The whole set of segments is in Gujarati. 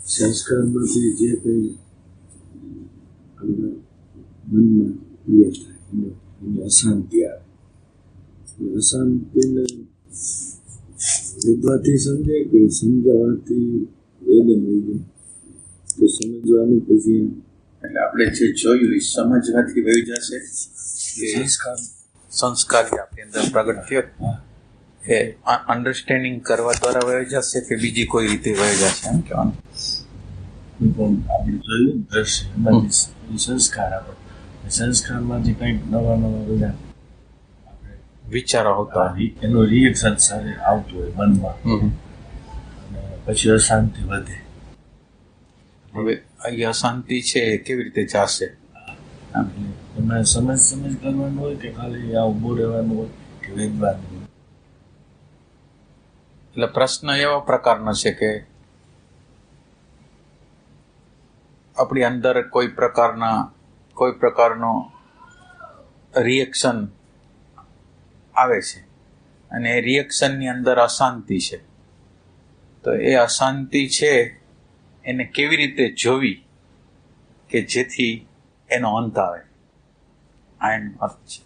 સંસ્કારમાંથી જે કંઈ આપણા મનમાં પ્રિય થાય એને અશાંતિ આવે. અશાંતિને વિદ્વાથી સમજે કે સમજાવવાથી વેદન હોય જાય તો સમજવાનું પછી એટલે આપણે જે જોયું એ સમજવાથી વહી જશે. સંસ્કાર આપણી અંદર પ્રગટ થયો એ અન્ડરસ્ટેન્ડિંગ કરવા દ્વારા વહી જશે કે બીજી કોઈ રીતે વહી જશે એમ કહેવાનું. આપણે જોયું દ્રશ્ય સંસ્કાર આપણે સંસ્કારમાંથી કંઈક નવા બધા વિચારો આવતા એનું રિએક્શન સાથે આવતું હોય મનમાં અને પછી અશાંતિ વધે. હવે અહીં અશાંતિ છે એ કેવી રીતે જાશે? એમાં સમજ કરવાનું હોય કે ખાલી આ ઊભું રહેવાનું હોય કે વેદવાનું હોય? એટલે પ્રશ્ન એવા પ્રકારનો છે કે આપણી અંદર કોઈ પ્રકારનો રિએક્શન આવે છે અને એ રિએક્શનની અંદર અશાંતિ છે. તો એ અશાંતિ છે એને કેવી રીતે જોવી કે જેથી એનો અંત આવે, આ એનો અર્થ છે.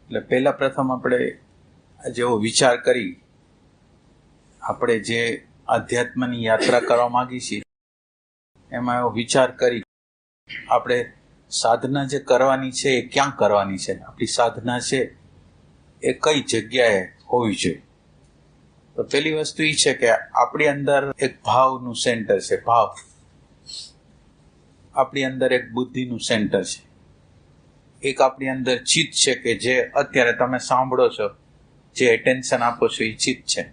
એટલે પહેલા પ્રથમ આપણે જેવો વિચાર કરી, આપણે જે અધ્યાત્મની યાત્રા કરવા માંગી છીએ એમાં એવો વિચાર કરી આપણે સાધના જે કરવાની છે એ ક્યાં કરવાની છે, આપણી સાધના છે એ કઈ જગ્યાએ હોવી જોઈએ. તો પહેલી વસ્તુ એ છે કે આપણી અંદર એક ભાવનું સેન્ટર છે. ભાવ આપણી અંદર એક બુદ્ધિનું સેન્ટર છે. એક આપણી અંદર ચિત્ત છે કે જે અત્યારે તમે સાંભળો છો, જે એટેન્શન આપો છો એ ચિત્ત છે.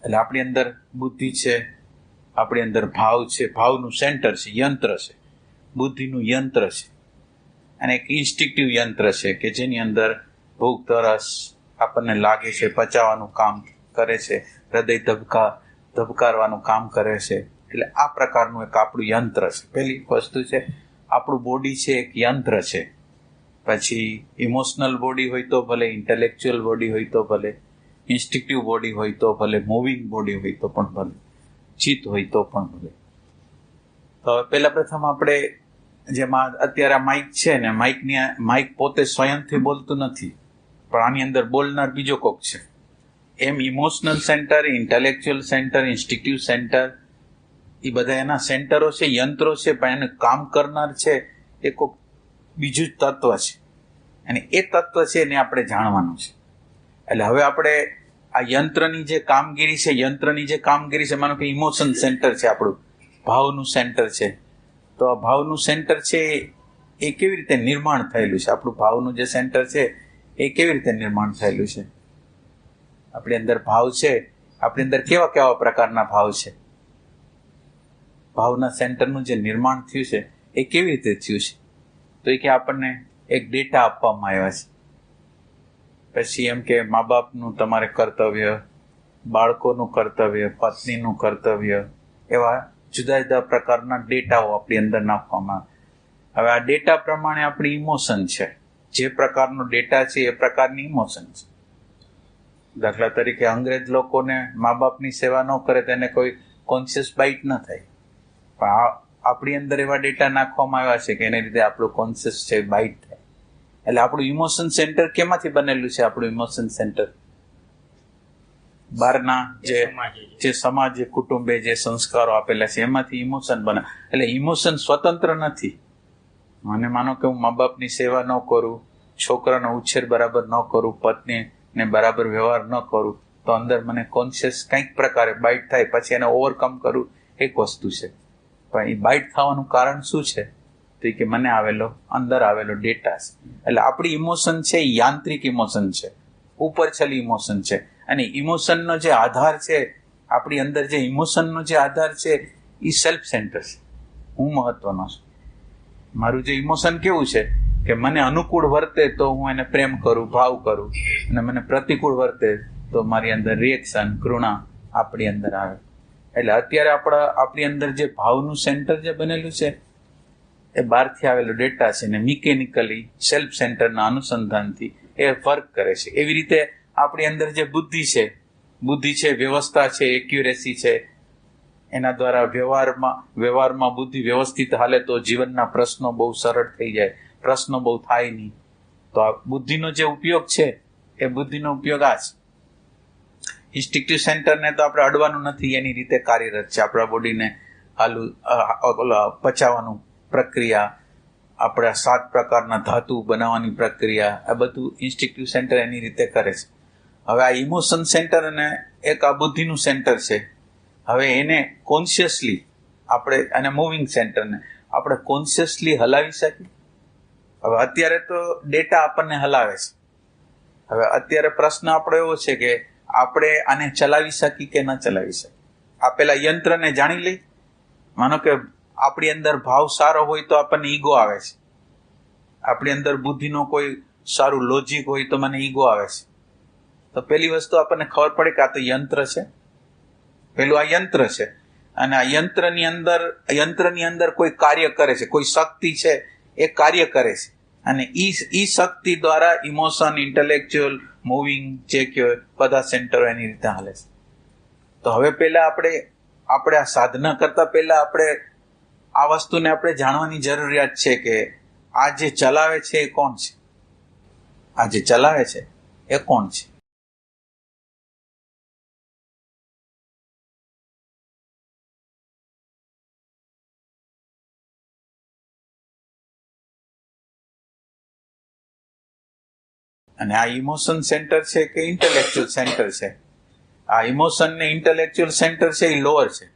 એટલે આપણી અંદર બુદ્ધિ છે, આપણી અંદર ભાવ છે, ભાવનું સેન્ટર છે, યંત્ર છે, બુદ્ધિનું યંત્ર છે, અને એક ઇન્સ્ટિક્ટિવ યંત્ર છે કે જેની અંદર ભૂખ તરસ આપણને લાગે છે, પચાવવાનું કામ કરે છે, હૃદય ધબકારવાનું કામ કરે છે. એટલે આ પ્રકારનું એક આપણું યંત્ર છે. પહેલી વસ્તુ છે આપણું બોડી છે એક યંત્ર છે. પછી ઇમોશનલ બોડી હોય તો ભલે, ઇન્ટેલેક્ચ્યુઅલ બોડી હોય તો ભલે, ઇન્સ્ટિક્ટિવ બોડી હોય તો ભલે, મૂવિંગ બોડી હોય તો પણ ભલે, ચિત્ત હોય તો પણ ભલે. તો પહેલા પ્રથમ આપણે જેમાં અત્યારે માઇક છે ને, માઇક પોતે સ્વયંથી બોલતું નથી, પણ આની અંદર બોલનાર બીજો કોક છે. એમ emotional centre, intellectual centre, instinctive centre એ બધા એના સેન્ટરો છે, યંત્રો છે, પણ એને કામ કરનાર છે એ કોક બીજું જ તત્વ છે. અને એ તત્વ છે એને આપણે જાણવાનું છે. એટલે હવે આપણે આ યંત્રની જે કામગીરી છે, માનો કે ઇમોશન સેન્ટર છે આપણું, ભાવનું સેન્ટર છે. તો આ ભાવનું સેન્ટર છે એ કેવી રીતે નિર્માણ થયેલું છે? આપણું ભાવનું જે સેન્ટર છે એ કેવી રીતે નિર્માણ થયેલું છે? આપણી અંદર ભાવ છે, આપણી અંદર કેવા કેવા પ્રકારના ભાવ છે? ભાવના સેન્ટરનું જે નિર્માણ થયું છે એ કેવી રીતે થયું છે? તો એ કે આપણને એક ડેટા આપવામાં આવ્યા છે. પછી એમ કે મા બાપનું તમારે કર્તવ્ય, બાળકોનું કર્તવ્ય, પત્નીનું કર્તવ્ય, એવા જુદા જુદા પ્રકારના ડેટાઓ આપણી અંદર નાખવામાં. હવે આ ડેટા પ્રમાણે આપણી ઇમોશન છે. જે પ્રકારનો ડેટા છે એ પ્રકારની ઇમોશન છે. દાખલા તરીકે અંગ્રેજ લોકોને મા બાપની સેવા ન કરે તેને કોઈ કોન્શિયસ બાઇટ ન થાય, પણ આપણી અંદર એવા ડેટા નાખવામાં આવ્યા છે કે એને લીધે આપણું કોન્શિયસ છે બાઇટ થાય. એટલે આપણું ઇમોશન સેન્ટર કેમાંથી બનેલું છે? આપણું ઇમોશન સેન્ટર બહારના જે સમાજ, કુટુંબે જે સંસ્કારો આપેલા છે એમાંથી ઇમોશન બને. એટલે ઇમોશન સ્વતંત્ર નથી. મને માનો કે હું મા બાપની સેવા ન કરું, છોકરાનો ઉછેર બરાબર ન કરું, પત્નીને બરાબર વ્યવહાર ન કરું, તો અંદર મને કોન્શિયસ કંઈક પ્રકારે બાઇટ થાય. પછી એને ઓવરકમ કરું એક વસ્તુ છે, પણ એ બાઇટ થવાનું કારણ શું છે? તો કે મને અંદર આવેલો ડેટા છે. એટલે આપણી ઇમોશન છે એ યાંત્રિક ઇમોશન છે, ઉપરછલી ઇમોશન છે. અને ઇમોશનનો જે આધાર છે, આપણી અંદર જે ઇમોશનનો જે આધાર છે એ સેલ્ફ સેન્ટર છે. હું મહત્વનો છું. મારું જે ઇમોશન કેવું છે કે મને અનુકૂળ વર્તે તો હું એને પ્રેમ કરું, ભાવ કરું, અને મને પ્રતિકૂળ વર્તે તો મારી અંદર રિએક્શન, ઘૃણા આપણી અંદર આવે. એટલે અત્યારે આપણી અંદર જે ભાવનું સેન્ટર જે બનેલું છે એ બહારથી આવેલો ડેટા છે ને મિકેનિકલી સેલ્ફ સેન્ટરના અનુસંધાનથી એ વર્ક કરે છે. એવી રીતે આપણી અંદર જે બુદ્ધિ છે, વ્યવસ્થા છે, એક્યુરેસી છે, એના દ્વારા વ્યવહારમાં બુદ્ધિ વ્યવસ્થિત હાલે તો જીવનના પ્રશ્નો બહુ સરળ થઈ જાય, પ્રશ્નો બહુ થાય નહીં. તો આ બુદ્ધિનો જે ઉપયોગ છે એ બુદ્ધિનો ઉપયોગ આ છે. ઇન્સ્ટિંક્ટિવ સેન્ટરને તો આપણે અડવાનું નથી, એની રીતે કાર્યરત છે. આપણા બોડીને પચાવવાનું પ્રક્રિયા, આપણા 7 પ્રકારના ધાતુ બનાવવાની પ્રક્રિયા, આ બધું ઇન્સ્ટિંક્ટિવ સેન્ટર એની રીતે કરે છે. હવે આ ઇમોશન સેન્ટર અને એક આ બુદ્ધિનું સેન્ટર છે. હવે એને કોન્શિયસલી આપણે, અને મૂવિંગ સેન્ટરને આપણે કોન્શિયસલી હલાવી શકીએ. હવે અત્યારે તો ડેટા આપણને હલાવે છે. હવે અત્યારે પ્રશ્ન આપણો એવો છે કે આપણે આને ચલાવી શકીએ કે ન ચલાવી શકીએ. આ પેલા યંત્રને જાણી લઈ. માનો કે આપણી અંદર ભાવ સારો હોય તો આપણને ઈગો આવે છે. આપણી અંદર બુદ્ધિનો કોઈ સારું લોજિક હોય તો મને ઈગો આવે છે. તો પેલી વસ્તુ આપણને ખબર પડે કે આ તો યંત્ર છે. પેલું આ યંત્ર છે, અને આ યંત્રની અંદર કોઈ કાર્ય કરે છે, કોઈ શક્તિ છે, એ કાર્ય કરે છે. અને ઈ શક્તિ દ્વારા ઇમોશન, ઇન્ટેલેક્ચ્યુઅલ, મૂવિંગ, જે કહેવાય બધા સેન્ટરો એની રીતે હાલે છે. તો હવે પહેલા આપણે આ સાધના કરતા પહેલા આપણે આ વસ્તુને આપણે જાણવાની જરૂરિયાત છે કે આ જે ચલાવે છે એ કોણ છે? આ જે ચલાવે છે એ કોણ છે? અને આ ઇમોશન સેન્ટર છે કે ઇન્ટેલેક્ચ્યુઅલ સેન્ટર છે? આ ઇમોશન ને ઇન્ટેલેક્ચ્યુઅલ સેન્ટર છે એ લોઅર છે.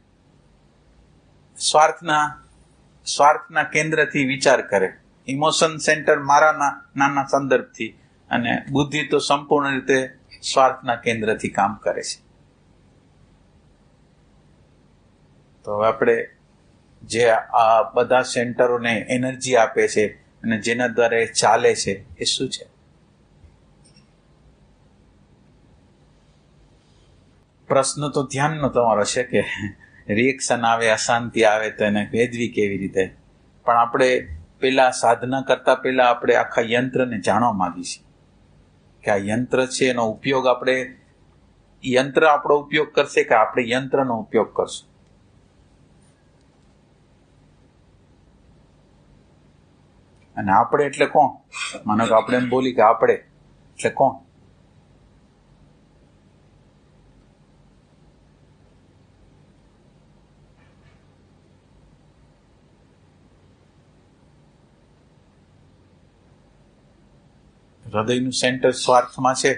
સ્વાર્થના કેન્દ્રથી વિચાર કરે. ઇમોશન સેન્ટર મારા નાના સંદર્ભથી, અને બુદ્ધિ તો સંપૂર્ણ રીતે સ્વાર્થના કેન્દ્રથી કામ કરે છે. તો આપણે જે આ બધા સેન્ટરોને એનર્જી આપે છે અને જેના દ્વારા એ ચાલે છે એ શું છે? પ્રશ્ન તો ધ્યાનનો તમારો છે કે રિએક્શન આવે, અશાંતિ આવે તો એને ભેદવી કેવી રીતે. પણ આપણે પેલા સાધના કરતા પહેલા આપણે આખા યંત્રને જાણવા માંગીએ છીએ કે આ યંત્ર છે, એનો ઉપયોગ યંત્ર આપણો ઉપયોગ કરશે કે આપણે યંત્રનો ઉપયોગ કરશું? અને આપણે એટલે કોણ? માનો કે આપણે એમ બોલી કે આપણે એટલે કોણ? હૃદયનું સેન્ટર સ્વાર્થમાં છે,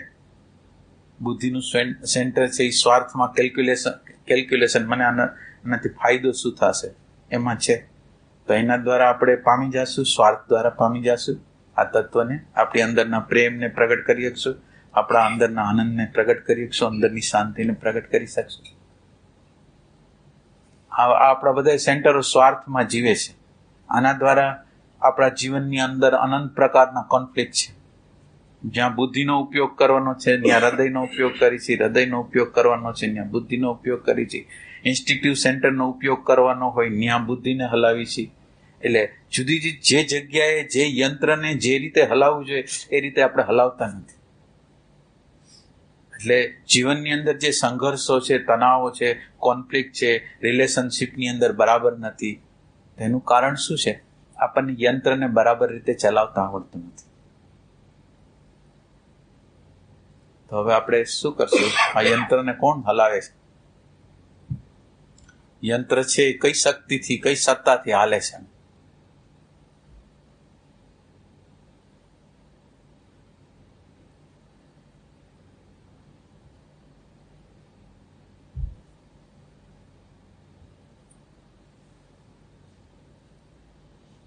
બુદ્ધિનું સેન્ટર છે એ સ્વાર્થમાં કેલ્ક્યુલેશન મને આનાથી ફાયદો શું થશે એમાં છે. તો એના દ્વારા આપણે પામી જશું, સ્વાર્થ દ્વારા પામી જશું આ તત્વને. આપણી અંદરના પ્રેમને પ્રગટ કરી શકશું, આપણા અંદરના આનંદને પ્રગટ કરી શકશું, અંદરની શાંતિને પ્રગટ કરી શકશું. આપણા બધા સેન્ટરો સ્વાર્થમાં જીવે છે. આના દ્વારા આપણા જીવનની અંદર અનંત પ્રકારના કોન્ફ્લિક્ટ છે. જ્યાં બુદ્ધિનો ઉપયોગ કરવાનો છે ત્યાં હૃદયનો ઉપયોગ કરી છે, હૃદયનો ઉપયોગ કરવાનો છે ત્યાં બુદ્ધિનો ઉપયોગ કરી છે, ઇન્સ્ટિંક્ટિવ સેન્ટરનો ઉપયોગ કરવાનો હોય ત્યાં બુદ્ધિને હલાવી છે. એટલે જુદી જુદી જે જગ્યાએ જે યંત્રને જે રીતે હલાવવું જોઈએ એ રીતે આપણે હલાવતા નથી. એટલે જીવનની અંદર જે સંઘર્ષો છે, તણાવો છે, કોન્ફ્લિક્ટ છે, રિલેશનશીપની અંદર બરાબર નથી, તેનું કારણ શું છે? આપણને યંત્રને બરાબર રીતે ચલાવતા આવડતું નથી. તો હવે આપણે શું કરશું? આ યંત્રને કોણ હલાવે છે? યંત્ર છે એ કઈ શક્તિથી, કઈ સત્તાથી હાલે છે?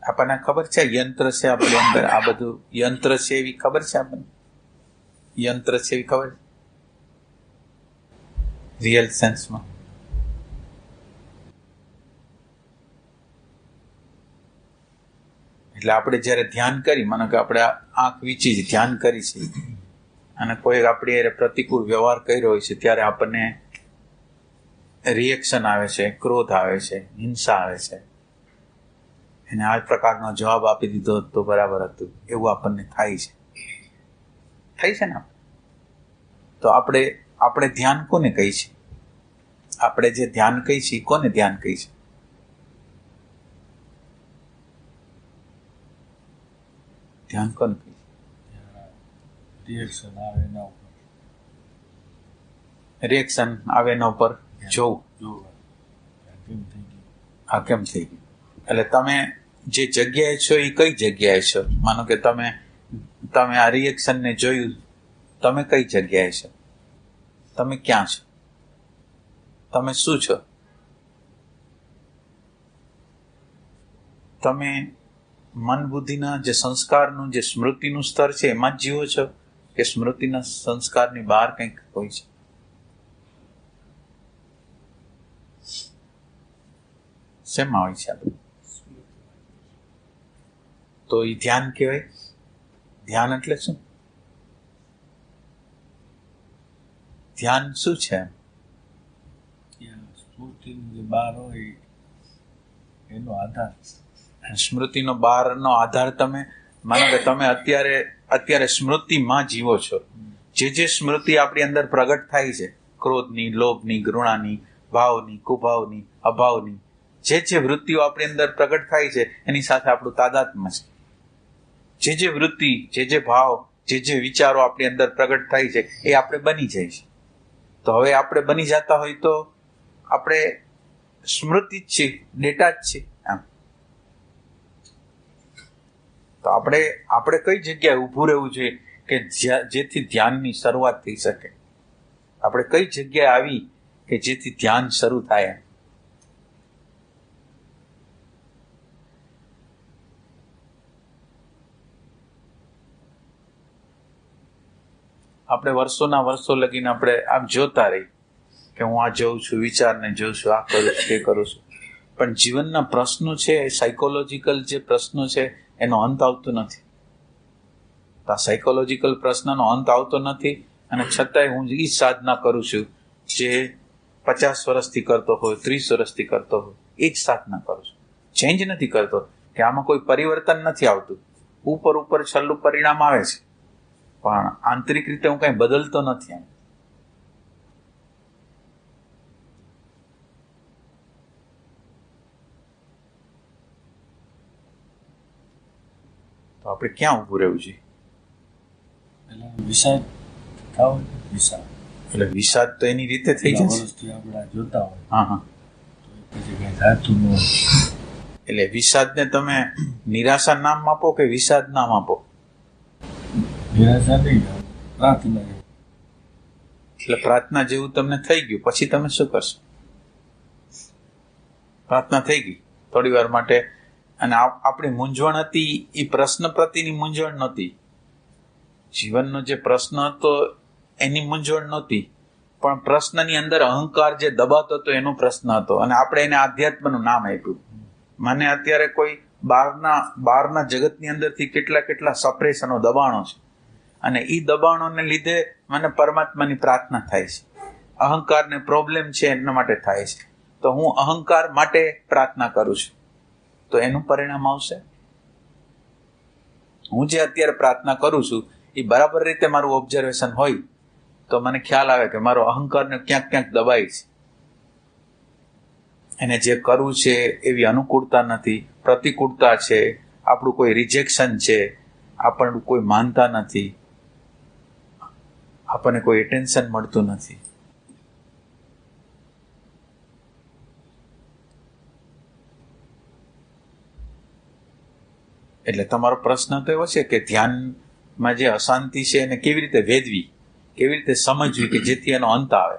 આપણને ખબર છે યંત્ર છે આપણી અંદર, આ બધું યંત્ર છે એવી ખબર છે આપણને? યંત્ર છે એવી ખબર? રિયલ સેન્સમાં એટલે આપણે જ્યારે ધ્યાન કરી, માનો કે આપણે આંખ વીંચી ધ્યાન કરી છે અને કોઈ આપણી પ્રતિકૂળ વ્યવહાર કર્યો હોય છે, ત્યારે આપણને રિએક્શન આવે છે, ક્રોધ આવે છે, હિંસા આવે છે. એને આ પ્રકારનો જવાબ આપી દીધો તો બરાબર હતું, એવું આપણને થાય છે ને. તો આપણે ધ્યાન કોને કહી છે? આપણે જે ધ્યાન કહી છીએ કોને ધ્યાન કહી છે? ધ્યાન કોને કહી છે? રિએક્શન આવે એના ઉપર, રિએક્શન આવે એના ઉપર જોવું, આ કેમ થઈ ગયું. એટલે તમે જે જગ્યાએ છો એ કઈ જગ્યાએ છો? માનો કે તમે આ રિએક્શનને જોયું, તમે કઈ જગ્યાએ છો? તમે ક્યાં છો? તમે શું છો? તમે મન બુદ્ધિના જે સંસ્કારનું જે સ્મૃતિનું સ્તર છે એમાં જ જીવો છો કે સ્મૃતિના સંસ્કારની બહાર કંઈક હોય છે? શેમાં હોય છે આ બધું? તો એ ધ્યાન કહેવાય? ધ્યાન એટલે શું? ધ્યાન શું છે? સ્મૃતિનું જે બહાર હોય એનો આધાર. સ્મૃતિનો બહારનો આધાર તમે માનો કે તમે અત્યારે સ્મૃતિમાં જીવો છો. જે સ્મૃતિ આપણી અંદર પ્રગટ થાય છે, ક્રોધની, લોભની, ઘૃણાની, ભાવની, કુભાવની, અભાવની, જે વૃત્તિઓ આપણી અંદર પ્રગટ થાય છે એની સાથે આપણું તાદાત્મ્ય છે. જે વૃત્તિ, જે ભાવ, જે વિચારો આપણી અંદર પ્રગટ થાય છે એ આપણે બની જાય છે. તો હવે આપણે બની જતા હોય તો આપણે સ્મૃતિ જ છે, ડેટા જ છે. આમ તો આપણે કઈ જગ્યાએ ઊભું રહેવું જોઈએ કે જેથી ધ્યાનની શરૂઆત થઈ શકે? આપણે કઈ જગ્યાએ આવી કે જેથી ધ્યાન શરૂ થાય? આપણે વર્ષોના વર્ષો લગીને આપણે આમ જોતા રહી કે હું આ જોઉં છું, વિચારને જોઉં છું, આ કરું છું, તે કરું છું, પણ જીવનના પ્રશ્નો છે, સાયકોલોજીકલ જે પ્રશ્નો છે એનો અંત આવતો નથી. આ સાયકોલોજીકલ પ્રશ્નનો અંત આવતો નથી અને છતાંય હું એ સાધના કરું છું જે 50 વર્ષથી કરતો હોય, 30 વર્ષથી કરતો હોય, એ જ સાધના કરું છું. ચેન્જ નથી કરતો કે આમાં કોઈ પરિવર્તન નથી આવતું. ઉપર છેલ્લું પરિણામ આવે છે પણ આંતરિક રીતે હું કઈ બદલતો નથી. તો આપણે ક્યાં ઊભું રહેવું જોઈએ? વિષાદ થાવ, વિષાદ એટલે વિષાદ તો એની રીતે થઈ જશે. વર્ષથી આપણે જોતા હોય, હા, પછી કઈ થતું ન હોય. એટલે વિષાદને તમે નિરાશા નામ આપો કે વિષાદ નામ આપો? નિરાશા નહીં, પ્રાર્થના. એટલે પ્રાર્થના જેવું તમને થઈ ગયું પછી તમે શું કરશો? પ્રાર્થના થઈ ગઈ થોડી વાર માટે અને આપણી મૂંઝવણ હતી એ પ્રશ્ન પ્રતિની મૂંઝવણ નહોતી. જીવનનો જે પ્રશ્ન હતો એની મૂંઝવણ નહોતી, પણ પ્રશ્નની અંદર અહંકાર જે દબાતો હતો એનો પ્રશ્ન હતો અને આપણે એને આધ્યાત્મનું નામ આપ્યું. મને અત્યારે કોઈ બહારના જગતની અંદરથી કેટલા સપ્રેશનો, દબાણો છે અને એ દબાણોને લીધે મને પરમાત્માની પ્રાર્થના થાય છે. અહંકારને પ્રોબ્લેમ છે એના માટે થાય છે, તો હું અહંકાર માટે પ્રાર્થના કરું છું. તો એનું પરિણામ આવશે. હું જે અત્યારે પ્રાર્થના કરું છું એ બરાબર રીતે મારું ઓબ્ઝર્વેશન હોય તો મને ખ્યાલ આવે કે મારો અહંકારને ક્યાંક દબાય છે. એને જે કરવું છે એવી અનુકૂળતા નથી, પ્રતિકૂળતા છે, આપણું કોઈ રિજેક્શન છે, આપણને કોઈ માનતા નથી, આપણને કોઈ એટેન્શન મળતું નથી. એટલે તમારો પ્રશ્ન તો એવો છે કે ધ્યાનમાં જે અશાંતિ છે એને કેવી રીતે વેદવી, કેવી રીતે સમજવી કે જેથી એનો અંત આવે.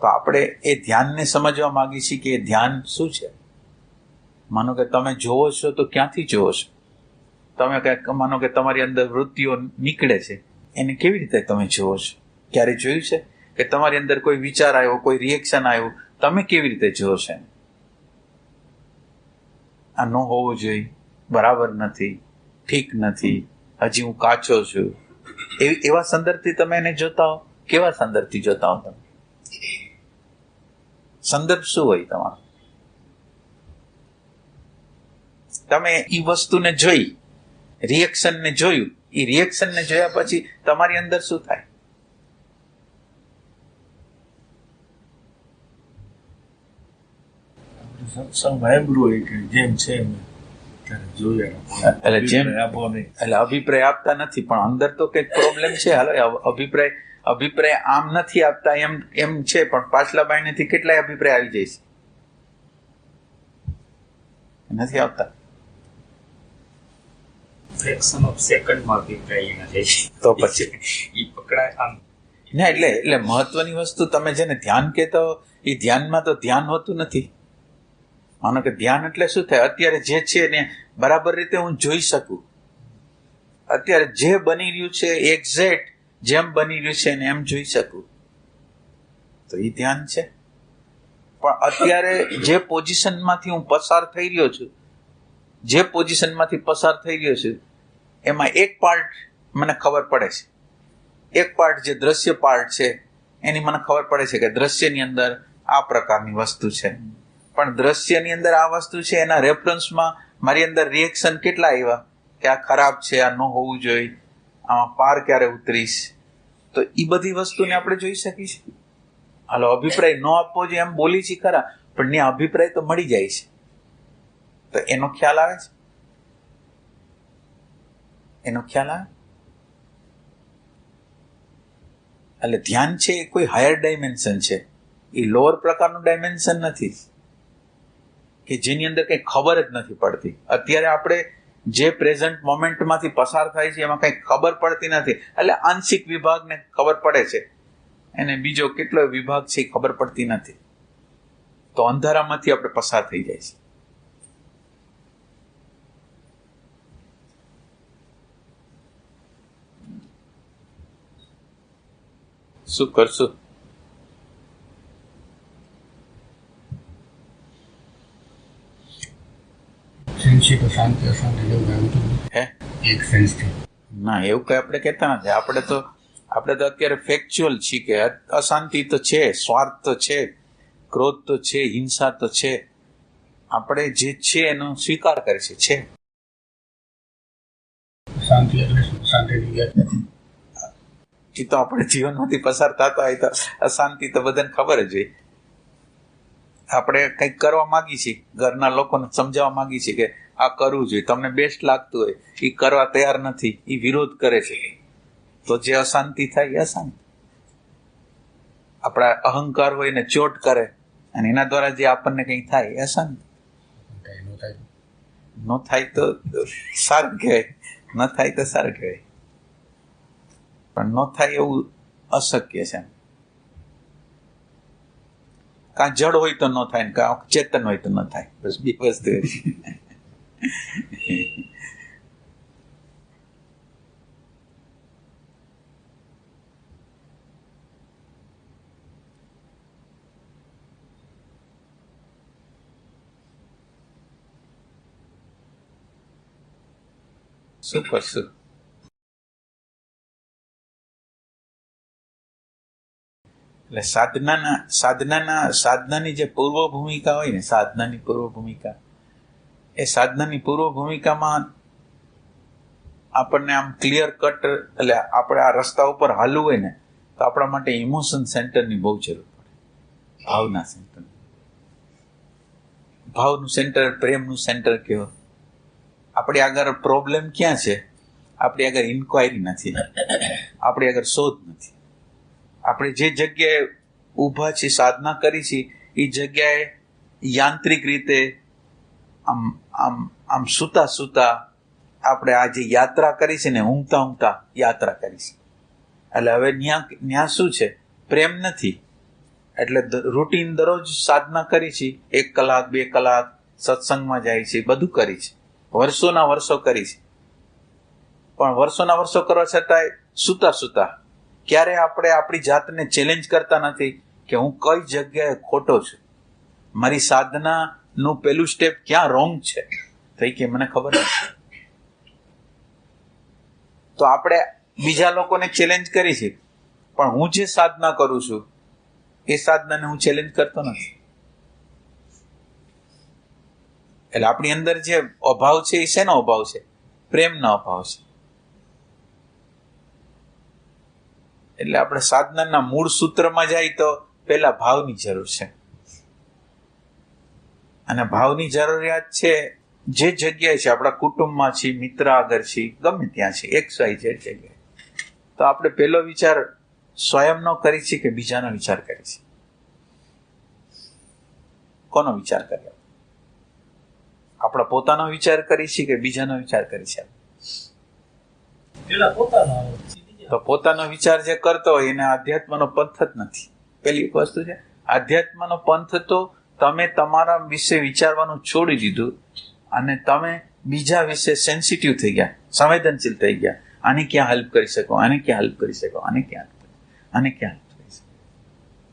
તો આપણે એ ધ્યાનને સમજવા માંગીએ છીએ કે એ ધ્યાન શું છે. માનો કે તમે જોવો છો તો ક્યાંથી જોવો છો? તમે માનો કે તમારી અંદર વૃત્તિઓ નીકળે છે, એને કેવી રીતે તમે જોવો છો? ક્યારે જોયું છે કે તમારી અંદર કોઈ વિચાર આવ્યો, કોઈ રિએક્શન આવ્યું, તમે કેવી રીતે જોવો છો? આ ન હોવું જોઈએ, બરાબર નથી, ઠીક નથી, હજી હું કાચો છું, એવા સંદર્ભથી તમે એને જોતા હો. કેવા સંદર્ભથી જોતા હો તમે? સંદર્ભ શું હોય તમારો? તમે એ વસ્તુને જોઈ, રિએક્શનને જોયું, એ રિએક્શનને જોયા પછી તમારી અંદર શું થાય? સત્સંગ વાયબ્રો હોય કે જેમ છે એમ ત્યારે જોયા એટલે જેમ આપો નહીં. એટલે અભિપ્રાય આપતા નથી, પણ અંદર તો કંઈક પ્રોબ્લેમ છે. હાલો, અભિપ્રાય આમ નથી આપતા એમ છે, પણ પાછલા બાયનેથી કેટલાય અભિપ્રાય આવી જાય છે, નથી આવતા. ફ્રેક્શન ઓફ સેકન્ડમાં અભિપ્રાય એના જાય છે. તો પછી ઈ પકડાય આમ ના, એટલે મહત્વની વસ્તુ તમે છે ને ધ્યાન કહેતો, એ ધ્યાનમાં તો ધ્યાન હોતું નથી. માનો કે ધ્યાન એટલે શું થાય? અત્યારે જે છે ને બરાબર રીતે હું જોઈ શકું, અત્યારે જે બની રહ્યું છે એક્ઝેક્ટ જેમ બની રહ્યું છે ને એમ જોઈ શકું, તો એ ધ્યાન છે. પણ અત્યારે જે પોઝિશનમાંથી હું પસાર થઈ રહ્યો છું, જે પોઝિશનમાંથી પસાર થઈ રહ્યો છું, એમાં એક પાર્ટ મને ખબર પડે છે, એક પાર્ટ જે દ્રશ્ય પાર્ટ છે એની મને ખબર પડે છે કે દ્રશ્યની અંદર આ પ્રકારની વસ્તુ છે. પણ દ્રશ્યની અંદર આ વસ્તુ છે, એના રેફરન્સમાં મારી અંદર રિએક્શન કેટલા આવ્યા કે આ ખરાબ છે, આ ન હોવું જોઈએ, આમાં પાર ક્યારે ઉતરીશ, તો એ બધી વસ્તુને આપણે જોઈ શકીશું. હાલો, અભિપ્રાય ન આપવો જોઈએ એમ બોલી છે ખરા, પણ ને અભિપ્રાય તો મળી જાય છે, તો એનો ખ્યાલ આવે છે, એનો ખ્યાલ આવે. એટલે ધ્યાન છે એ કોઈ હાયર ડાયમેન્શન છે, એ લોઅર પ્રકારનું ડાયમેન્શન નથી કે જેની અંદર કંઈ ખબર જ નથી પડતી. અત્યારે આપણે જે પ્રેઝન્ટ મોમેન્ટમાંથી પસાર થાય છે એમાં કંઈ ખબર પડતી નથી, એટલે આંશિક વિભાગને ખબર પડે છે, એને બીજો કેટલો વિભાગ છે એ ખબર પડતી નથી, તો અંધારામાંથી આપણે પસાર થઈ જાય છે. શું કરશું? ફ્રેન્ડશીપ શાંતિ અશાંતિ જેવું આવ્યું હે એક ફ્રેન્ડથી ના, એવું કઈ આપણે કહેતા નથી. આપણે તો અત્યારે ફેક્ચ્યુઅલ છીએ કે અશાંતિ તો છે, સ્વાર્થ તો છે, ક્રોધ તો છે, હિંસા તો છે. આપણે જે છે એનો સ્વીકાર કરે છે. શાંતિ એટલે શું? શાંતિની વ્યાખ્યા એ તો આપણે જીવનમાંથી પસાર થતા હોય તો અશાંતિ તો બધાને ખબર જ હોય. આપણે કંઈક કરવા માંગી છીએ, ઘરના લોકોને સમજાવવા માંગી છીએ કે આ કરવું જોઈએ, તમને બેસ્ટ લાગતું હોય, એ કરવા તૈયાર નથી, એ વિરોધ કરે છે, તો જે અશાંતિ થાય એ અશાંતિ. આપણા અહંકાર હોય ને ચોટ કરે અને એના દ્વારા જે આપણને કંઈ થાય એ અશાંતિ. ન થાય તો સારું કહેવાય, ન થાય તો સારું કહેવાય, પણ ન થાય એવું અશક્ય છે. કાં જડ હોય તો ન થાય ને કાં ચેતન હોય તો ન થાય, બસ બે વસ્તુ. શું કરશું? એટલે સાધનાની જે પૂર્વ ભૂમિકા હોય ને, સાધનાની પૂર્વ ભૂમિકા, એ સાધનાની પૂર્વ ભૂમિકામાં આપણને આમ ક્લિયર કટ, એટલે આપણે આ રસ્તા ઉપર હાલવું હોય ને તો આપણા માટે ઇમોશન સેન્ટરની બહુ જરૂર પડે. ભાવના સેન્ટર, ભાવનું સેન્ટર, પ્રેમનું સેન્ટર કહેવો. આપણી આગળ પ્રોબ્લેમ ક્યાં છે? આપણી આગળ ઇન્ક્વાયરી નથી, આપણી આગળ શોધ નથી. આપણે જે જગ્યાએ ઊભા છીએ, સાધના કરી છે, એ જગ્યાએ યાંત્રિક રીતે આમ સૂતા આપણે આ જે યાત્રા કરી છે ને, ઊંઘતા યાત્રા કરી છે. એટલે હવે ન્યા શું છે? પ્રેમ નથી. એટલે રૂટીન દરરોજ સાધના કરી છે, 1 કલાક 2 કલાક સત્સંગમાં જાય છે, બધું કરી છે, વર્ષોના વર્ષો કરી છે, પણ વર્ષોના વર્ષો કરવા છતાંય સૂતા ક્યારે આપણે આપણી જાતને ચેલેન્જ કરતા નથી કે હું કઈ જગ્યાએ ખોટો છું, મારી સાધનાનું પેલું સ્ટેપ ક્યાં રોંગ છે, તો કે મને ખબર નથી. તો આપણે બીજા લોકોને ચેલેન્જ કરી છે, પણ હું જે સાધના કરું છું એ સાધનાને હું ચેલેન્જ કરતો નથી. એટલે આપણી અંદર જે અભાવ છે એ શેનો અભાવ છે? પ્રેમનો અભાવ છે. એટલે આપણે સાધનાના મૂળ સૂત્રમાં જાય તો પહેલા ભાવની જરૂર છે, અને ભાવની જરૂરિયાત છે જે જગ્યાએ છે, આપણા કુટુંબમાં છે, મિત્ર આગળ છે, ગમે ત્યાં છે, XY જે જગ્યાએ, તો આપણે પહેલો વિચાર સ્વયંનો કરી છે કે બીજાનો વિચાર કરી છે? કોનો વિચાર કર્યો? આપણા પોતાનો વિચાર કરી છે કે બીજાનો વિચાર કરી છે? તો પોતાનો વિચાર જે કરતો હોય એને આધ્યાત્મનો પંથ જ નથી. પેલી એક વસ્તુ છે, આધ્યાત્મનો પંથ તો તમે તમારા વિશે વિચારવાનું છોડી દીધું અને તમે બીજા વિશે સેન્સિટિવ થઈ ગયા, સંવેદનશીલ થઈ ગયા. આને ક્યાં હેલ્પ કરી શકો, આને ક્યાં હેલ્પ કરી શકો, આને ક્યાં હેલ્પ કરી શકો.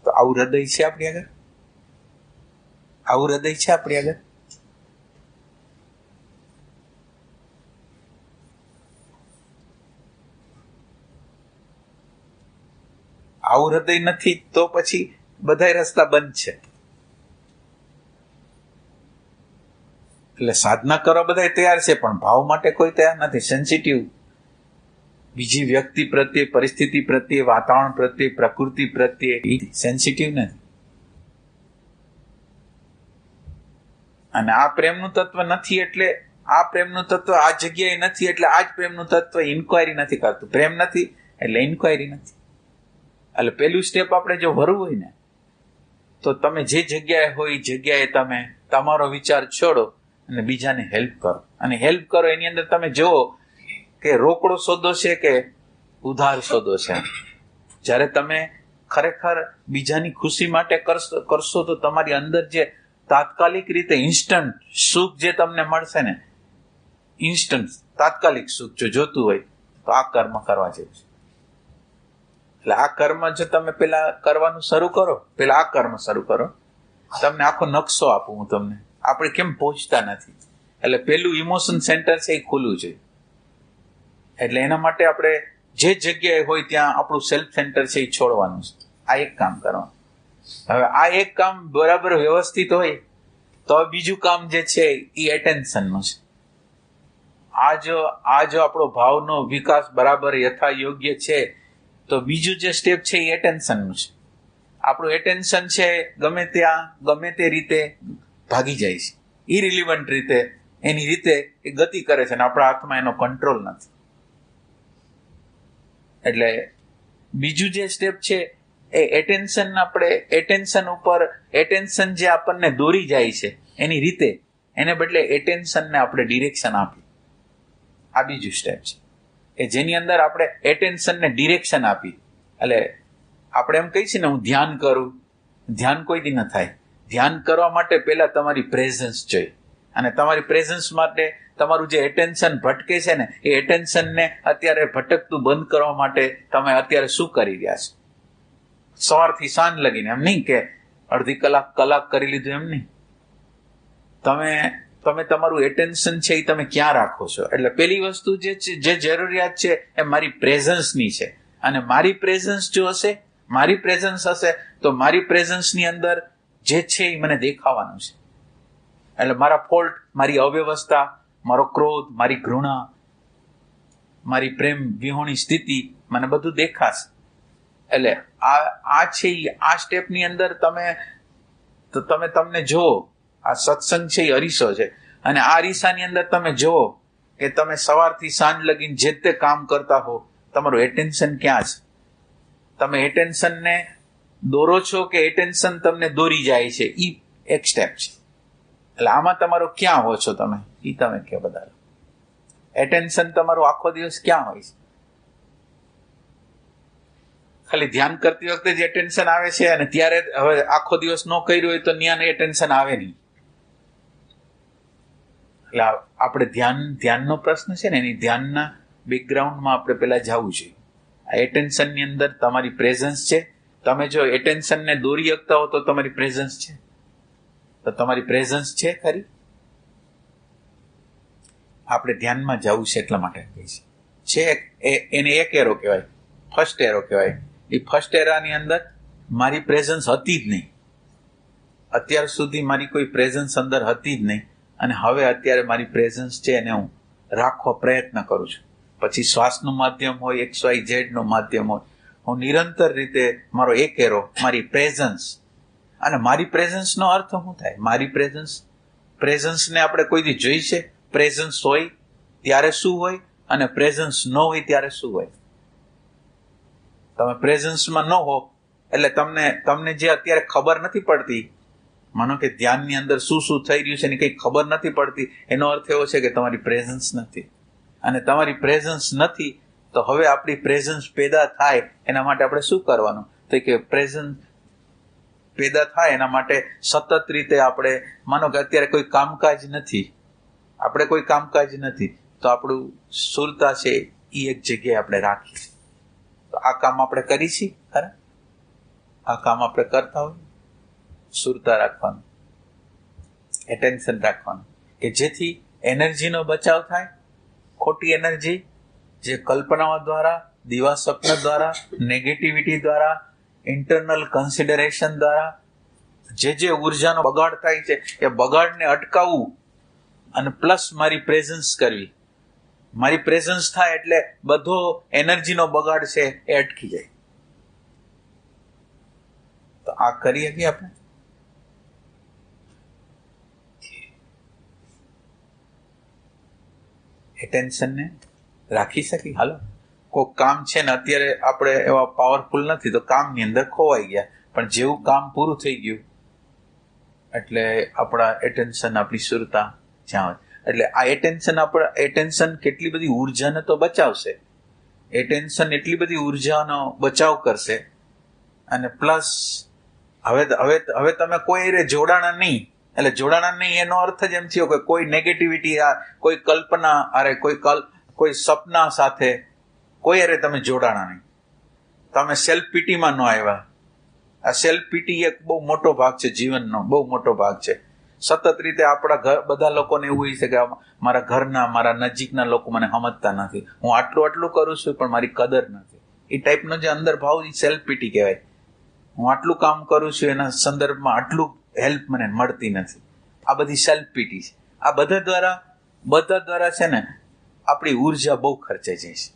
તો આવું હૃદય છે આપણી આગળ? આવું હૃદય છે આપણી આગળ? આવું હૃદય નથી તો પછી બધા રસ્તા બંધ છે. એટલે સાધના કરવા બધા તૈયાર છે, પણ ભાવ માટે કોઈ તૈયાર નથી. સેન્સિટિવ, બીજી વ્યક્તિ પ્રત્યે, પરિસ્થિતિ પ્રત્યે, વાતાવરણ પ્રત્યે, પ્રકૃતિ પ્રત્યે સેન્સિટિવ નથી. અને આ પ્રેમનું તત્વ નથી એટલે આ પ્રેમનું તત્વ આ જગ્યાએ નથી એટલે આ જ પ્રેમનું તત્વ ઇન્ક્વાયરી નથી કરતું. પ્રેમ નથી એટલે ઇન્ક્વાયરી નથી. એટલે પહેલું સ્ટેપ આપણે જો ભરવું હોય ને, તો તમે જે જગ્યાએ હોય એ જગ્યાએ તમે તમારો વિચાર છોડો અને બીજાને હેલ્પ કરો. અને હેલ્પ કરો એની અંદર તમે જુઓ કે રોકડો સોદો છે કે ઉધાર સોદો છે. જ્યારે તમે ખરેખર બીજાની ખુશી માટે કરશો તો તમારી અંદર જે તાત્કાલિક રીતે ઇન્સ્ટન્ટ સુખ જે તમને મળશે ને, ઇન્સ્ટન્ટ તાત્કાલિક સુખ જો જોતું હોય તો આ કર્મ કરવા જેવું છે. એટલે આ કર્મ જો તમે પેલા કરવાનું શરૂ કરો, પેલા આ કર્મ શરૂ કરો, તમને આખો નકશો આપું હું તમને. આપણે કેમ પહોંચતા નથી, એટલે પેલું ઇમોશન સેન્ટર છે એ ખુલ્લું છે. એટલે એના માટે આપણે જે જગ્યાએ હોય ત્યાં આપણું સેલ્ફ સેન્ટર છે એ છોડવાનું છે. આ એક કામ કરવાનું. હવે આ એક કામ બરાબર વ્યવસ્થિત હોય તો બીજું કામ જે છે એ એટેન્શનનું છે. આ જો આપણો ભાવનો વિકાસ બરાબર યથા યોગ્ય છે તો બીજું જે સ્ટેપ છે એ એટેન્શનનું છે. આપણું એટેન્શન છે ગમે ત્યાં ગમે તે રીતે ભાગી જાય છે, ઇરિલિવન્ટ રીતે એની રીતે એ ગતિ કરે છે અને આપણા હાથમાં એનો કંટ્રોલ નથી. એટલે બીજું જે સ્ટેપ છે એ એટેન્શન, આપણે એટેન્શન ઉપર, એટેન્શન જે આપણને દોરી જાય છે એની રીતે, એને બદલે એટેન્શનને આપણે ડિરેક્શન આપી. આ બીજું સ્ટેપ છે કે જેની અંદર આપણે એટેન્શનને ડિરેક્શન આપી. એટલે આપણે એમ કહીએ છીએ ને, હું ધ્યાન કરું, ધ્યાન કોઈ દી ન થાય. ધ્યાન કરવા માટે પહેલા તમારી પ્રેઝન્સ જોઈએ, અને તમારી પ્રેઝન્સ માટે તમારું જે એટેન્શન ભટકે છે ને એ એટેન્શનને અત્યારે ભટકતું બંધ કરવા માટે તમે અત્યારે શું કરી રહ્યા છો? સવારથી સાંજ લગીને, એમ નહીં કે અડધી કલાક કરી લીધું, એમ નહીં. તમે તમારું એટેન્શન છે એ તમે ક્યાં રાખો છો? એટલે પેલી વસ્તુ જે જરૂરિયાત છે એ મારી પ્રેઝન્સની છે. અને મારી પ્રેઝન્સ જો હશે, મારી પ્રેઝન્સ હશે તો મારી પ્રેઝન્સની અંદર જે છે એ મને દેખાવાનું છે. એટલે મારા ફોલ્ટ, મારી અવ્યવસ્થા, મારો ક્રોધ, મારી ઘૃણા, મારી પ્રેમ વિહોણી સ્થિતિ, મને બધું દેખાશે. એટલે આ છે આ સ્ટેપની અંદર તમને જુઓ, આ સત્સંગ છે એ અરીસો છે, અને આ અરીસાની અંદર તમે જુઓ કે તમે સવારથી સાંજ લગીને જે તે કામ કરતા હો, તમારું એટેન્શન ક્યાં છે? તમે એટેન્શનને દોરો છો કે એટેન્શન તમને દોરી જાય છે? એ એક સ્ટેપ છે. એટલે આમાં તમારો ક્યાં હો છો તમે? એ તમે કે બધા એટેન્શન તમારું આખો દિવસ ક્યાં હોય છે? ખાલી ધ્યાન કરતી વખતે જ એટેન્શન આવે છે, અને ત્યારે હવે આખો દિવસ ન કર્યું હોય તો ત્યાં એટેન્શન આવે નહીં. એટલે આપણે ધ્યાનનો પ્રશ્ન છે ને, એની ધ્યાનના બેકગ્રાઉન્ડમાં આપણે પેલા જવું જોઈએ. આ એટેન્શનની અંદર તમારી પ્રેઝન્સ છે. તમે જો એટેન્શનને દોરી શકતા હો તો તમારી પ્રેઝન્સ છે. તો તમારી પ્રેઝન્સ છે ખરી? આપણે ધ્યાનમાં જવું છે એટલા માટે છે. એને એક એરો કહેવાય, ફર્સ્ટ એરો કહેવાય. એ ફર્સ્ટ એરાની અંદર મારી પ્રેઝન્સ હતી જ નહીં. અત્યાર સુધી મારી કોઈ પ્રેઝન્સ અંદર હતી જ નહીં. અને હવે અત્યારે મારી પ્રેઝન્સ છે એને હું રાખવા પ્રયત્ન કરું છું. પછી શ્વાસનું માધ્યમ હોય, XYZ નું માધ્યમ હોય, હું નિરંતર રીતે મારો એક એરો, મારી પ્રેઝન્સ. અને મારી પ્રેઝન્સનો અર્થ શું થાય? મારી પ્રેઝન્સને આપણે કોઈ દી જોઈ છે? પ્રેઝન્સ હોય ત્યારે શું હોય અને પ્રેઝન્સ ન હોય ત્યારે શું હોય? તમે પ્રેઝન્સમાં ન હો એટલે તમને જે અત્યારે ખબર નથી પડતી, માનો કે ધ્યાનની અંદર શું શું થઈ રહ્યું છે એની કંઈ ખબર નથી પડતી, એનો અર્થ એવો છે કે તમારી પ્રેઝન્સ નથી. અને તમારી પ્રેઝન્સ નથી તો હવે આપણી પ્રેઝન્સ પેદા થાય એના માટે આપણે શું કરવાનું? તો કે પ્રેઝન્સ પેદા થાય એના માટે સતત રીતે આપણે, માનો કે અત્યારે કોઈ કામકાજ નથી, તો આપણું સુરતા છે એ એક જગ્યાએ આપણે રાખીએ. તો આ કામ આપણે કરી છીએ ખરા? આ કામ આપણે કરતા હોય, સુરતા રાખવાનું, એટેન્શન રાખવાનું, કે જેથી એનર્જીનો બચાવ થાય. ખોટી એનર્જી જે કલ્પનાઓ દ્વારા, દિવા સ્વપ્ન દ્વારા, નેગેટિવિટી દ્વારા, ઇન્ટરનલ કન્સિડરેશન દ્વારા જે ઉર્જાનો બગાડ થાય છે એ બગાડને અટકાવવું અને પ્લસ મારી પ્રેઝન્સ કરવી. મારી પ્રેઝન્સ થાય એટલે બધો એનર્જીનો બગાડ છે એ અટકી જાય. તો આ કરી શકીએ આપણે. એટેન્શનને રાખી શકીએ. હાલો, કોઈ કામ છે ને અત્યારે આપણે એવા પાવરફુલ નથી તો કામની અંદર ખોવાઈ ગયા, પણ જેવું કામ પૂરું થઈ ગયું એટલે આપણા એટેન્શન, આપણી સુરતા જ્યાં હોય એટલે આ એટેન્શન કેટલી બધી ઉર્જાને તો બચાવશે. એટેન્શન એટલી બધી ઉર્જાનો બચાવ કરશે. અને પ્લસ હવે તમે કોઈ જોડાણા નહીં, એટલે જોડાણા નહીં એનો અર્થ જ એમ થયો કે કોઈ નેગેટિવિટી, કોઈ કલ્પના, કોઈ સપના સાથે કોઈ અરે તમે જોડાણા નહીં. તમે સેલ્ફ પીટીમાં ન આવ્યા. આ સેલ્ફ પીટી એક બહુ મોટો ભાગ છે, જીવનનો બહુ મોટો ભાગ છે. સતત રીતે આપણા બધા લોકોને એવું હોય છે કે મારા ઘરના, મારા નજીકના લોકો મને સમજતા નથી, હું આટલું કરું છું પણ મારી કદર નથી. એ ટાઈપનો જે અંદર ભાવ એ સેલ્ફ પીટી કહેવાય. હું આટલું કામ કરું છું એના સંદર્ભમાં આટલું હેલ્પ મને મળતી નથી. આ બધી સેલ્ફ પીટી છે. આ બધા દ્વારા છે ને આપણી ઉર્જા બહુ ખર્ચાઈ જાય છે.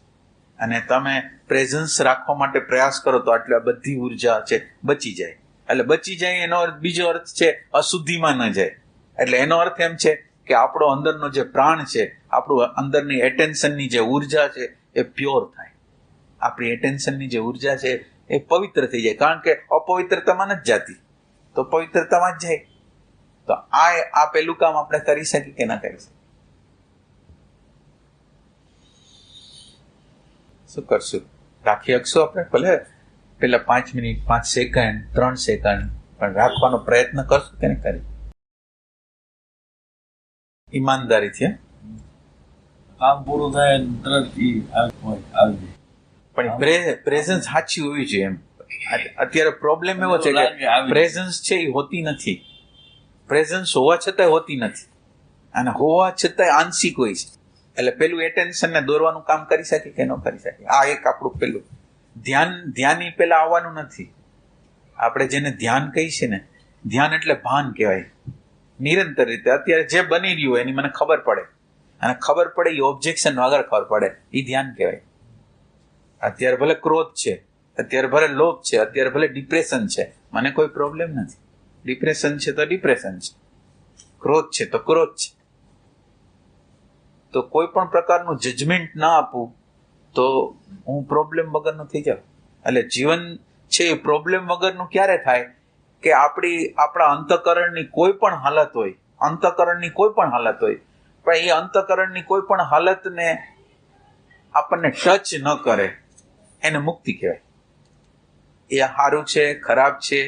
અને તમે પ્રેઝન્સ રાખવા માટે પ્રયાસ કરો તો એટલે આ બધી ઉર્જા છે બચી જાય. એટલે બચી જાય એનો બીજો અર્થ છે અશુદ્ધિમાં ન જાય. એટલે એનો અર્થ એમ છે કે આપણો અંદરનો જે પ્રાણ છે, આપણું અંદરની એટેન્શનની જે ઉર્જા છે એ પ્યોર થાય. આપણી એટેન્શનની જે ઉર્જા છે એ પવિત્ર થઈ જાય. કારણ કે અપવિત્રતામાં નથી જાતી, તો પવિત્રતામાં જ જાય. તો આ પેલું કામ આપણે કરી શકીએ કે ના કરી શકીએ? શું કરશું? રાખી શકશું આપણે? ભલે પેલા 5 મિનિટ, 5 સેકન્ડ, 3 સેકન્ડ, પણ રાખવાનો પ્રયત્ન કરશું કે નહીં કરી? ઈમાનદારીથી. કામ પૂરું થાય તરત આવી જાય. પણ પ્રેઝન્સ સાચી હોવી જોઈએ. એમ અત્યારે પ્રોબ્લેમ એવો છે કે પ્રેઝન્સ છે એ હોતી નથી. પ્રેઝન્સ હોવા છતાંય હોતી નથી, અને હોવા છતાંય આંશિક હોય છે. એટલે પેલું એટેન્શનને દોરવાનું કામ કરી શકે કે ન કરી શકે? આ એક આપણું પેલું ધ્યાન પેલા આવવાનું નથી. આપણે જેને ધ્યાન કહી છે ને, ધ્યાન એટલે ભાન કહેવાય. નિરંતર રીતે અત્યારે જે બની રહ્યું એની મને ખબર પડે, અને ખબર પડે એ ઓબ્જેક્શન વગર ખબર પડે, એ ધ્યાન કહેવાય. અત્યારે ભલે ક્રોધ છે, અત્યારે ભલે લોભ છે, અત્યારે ભલે ડિપ્રેશન છે, મને કોઈ પ્રોબ્લેમ નથી. ડિપ્રેશન છે તો ડિપ્રેશન છે, ક્રોધ છે તો ક્રોધ છે. તો કોઈ પણ પ્રકારનું જજમેન્ટ ના આપું તો હું પ્રોબ્લેમ વગરનો થઈ જાઉં. એટલે જીવન છે એ પ્રોબ્લેમ વગરનું ક્યારે થાય કે આપણા અંતઃકરણની કોઈ પણ હાલત હોય, પણ એ અંતઃકરણની કોઈ પણ હાલતને આપણને ટચ ન કરે, એને મુક્તિ કહેવાય. એ સારું છે, ખરાબ છે,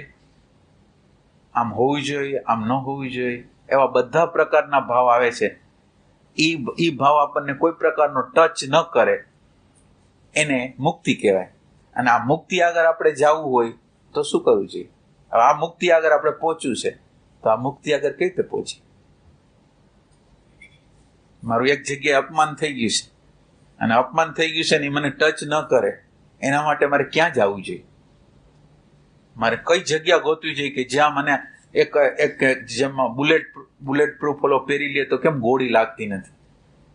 આમ હોવું જોઈએ, આમ ન હોવું જોઈએ, એવા બધા પ્રકારના ભાવ આવે છે. એ ભાવ આપણને કોઈ પ્રકારનો ટચ ન કરે એને મુક્તિ કહેવાય. અને આ મુક્તિ આગળ આપણે જવું હોય તો શું કરવું જોઈએ? હવે આ મુક્તિ આગળ આપણે પહોંચવું છે, તો આ મુક્તિ આગળ કઈ રીતે પહોંચી? મારું એક જગ્યાએ અપમાન થઈ ગયું છે, અને અપમાન થઈ ગયું છે ને એ મને ટચ ન કરે, એના માટે મારે ક્યાં જવું જોઈએ? મારે કઈ જગ્યા ગોતવી જોઈએ કે જ્યાં મને એક એક જેમાં બુલેટ પ્રૂફ ઓલો પહેરી લે તો કેમ ગોળી લાગતી નથી,